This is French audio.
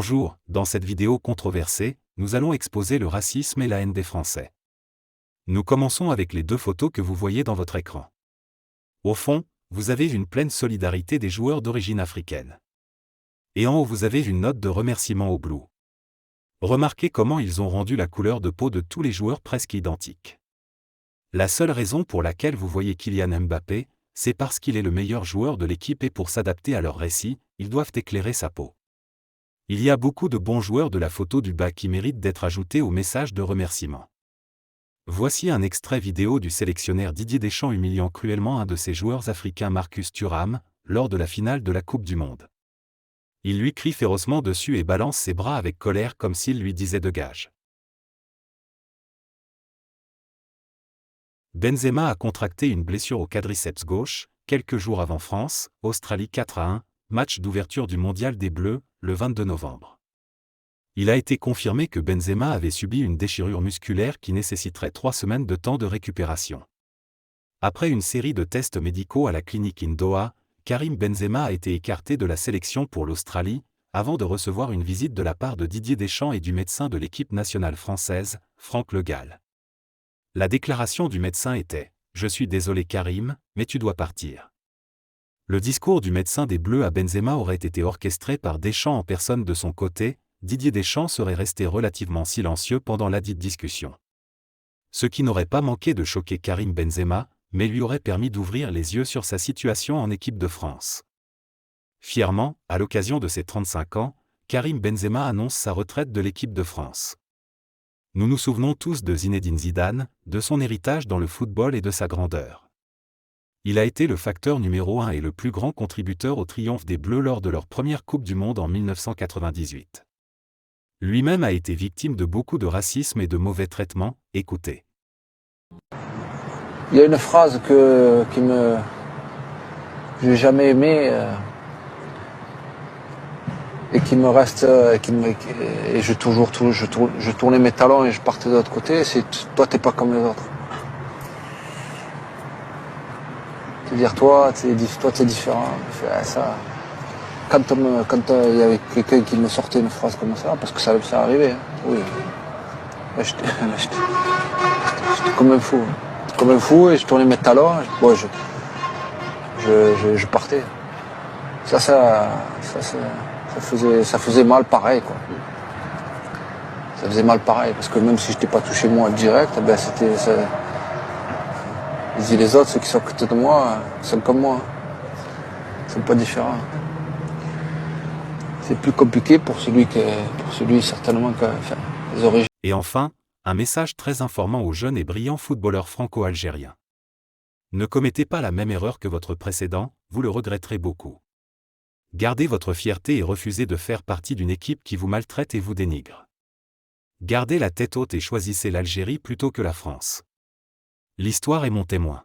Bonjour, dans cette vidéo controversée, nous allons exposer le racisme et la haine des Français. Nous commençons avec les deux photos que vous voyez dans votre écran. Au fond, vous avez une pleine solidarité des joueurs d'origine africaine. Et en haut vous avez une note de remerciement aux Blues. Remarquez comment ils ont rendu la couleur de peau de tous les joueurs presque identique. La seule raison pour laquelle vous voyez Kylian Mbappé, c'est parce qu'il est le meilleur joueur de l'équipe et pour s'adapter à leur récit, ils doivent éclairer sa peau. Il y a beaucoup de bons joueurs de la photo du bas qui méritent d'être ajoutés au message de remerciement. Voici un extrait vidéo du sélectionneur Didier Deschamps humiliant cruellement un de ses joueurs africains Marcus Thuram, lors de la finale de la Coupe du Monde. Il lui crie férocement dessus et balance ses bras avec colère comme s'il lui disait dégage. Benzema a contracté une blessure au quadriceps gauche, quelques jours avant France-Australie 4-1, match d'ouverture du Mondial des Bleus, le 22 novembre. Il a été confirmé que Benzema avait subi une déchirure musculaire qui nécessiterait 3 semaines de temps de récupération. Après une série de tests médicaux à la clinique in Doha, Karim Benzema a été écarté de la sélection pour l'Australie, avant de recevoir une visite de la part de Didier Deschamps et du médecin de l'équipe nationale française, Franck Le Gall. La déclaration du médecin était « Je suis désolé Karim, mais tu dois partir ». Le discours du médecin des Bleus à Benzema aurait été orchestré par Deschamps en personne de son côté. Didier Deschamps serait resté relativement silencieux pendant ladite discussion. Ce qui n'aurait pas manqué de choquer Karim Benzema, mais lui aurait permis d'ouvrir les yeux sur sa situation en équipe de France. Fièrement, à l'occasion de ses 35 ans, Karim Benzema annonce sa retraite de l'équipe de France. Nous nous souvenons tous de Zinedine Zidane, de son héritage dans le football et de sa grandeur. Il a été le facteur numéro 1 et le plus grand contributeur au triomphe des Bleus lors de leur première Coupe du Monde en 1998. Lui-même a été victime de beaucoup de racisme et de mauvais traitements, écoutez. Il y a une phrase que j'ai jamais aimée et qui me reste et je tournais mes talons et je partais de l'autre côté, c'est toi t'es pas comme les autres. C'est-à-dire toi t'es différent. Ça. Quand il y avait quelqu'un qui me sortait une phrase comme ça, parce que ça arrivait, hein. Oui. Là, j'étais comme un fou. Comme un fou et je tournais mes talons, je partais. Ça faisait mal pareil, quoi. Ça faisait mal pareil, parce que même si je n'étais pas touché moi direct, ben c'était ça. Les autres, ceux qui sont à côté de moi, sont comme moi. Ils sont pas différents. C'est plus compliqué pour celui certainement les origines. Et enfin, un message très informant aux jeunes et brillants footballeurs franco-algériens. Ne commettez pas la même erreur que votre précédent, vous le regretterez beaucoup. Gardez votre fierté et refusez de faire partie d'une équipe qui vous maltraite et vous dénigre. Gardez la tête haute et choisissez l'Algérie plutôt que la France. L'histoire est mon témoin.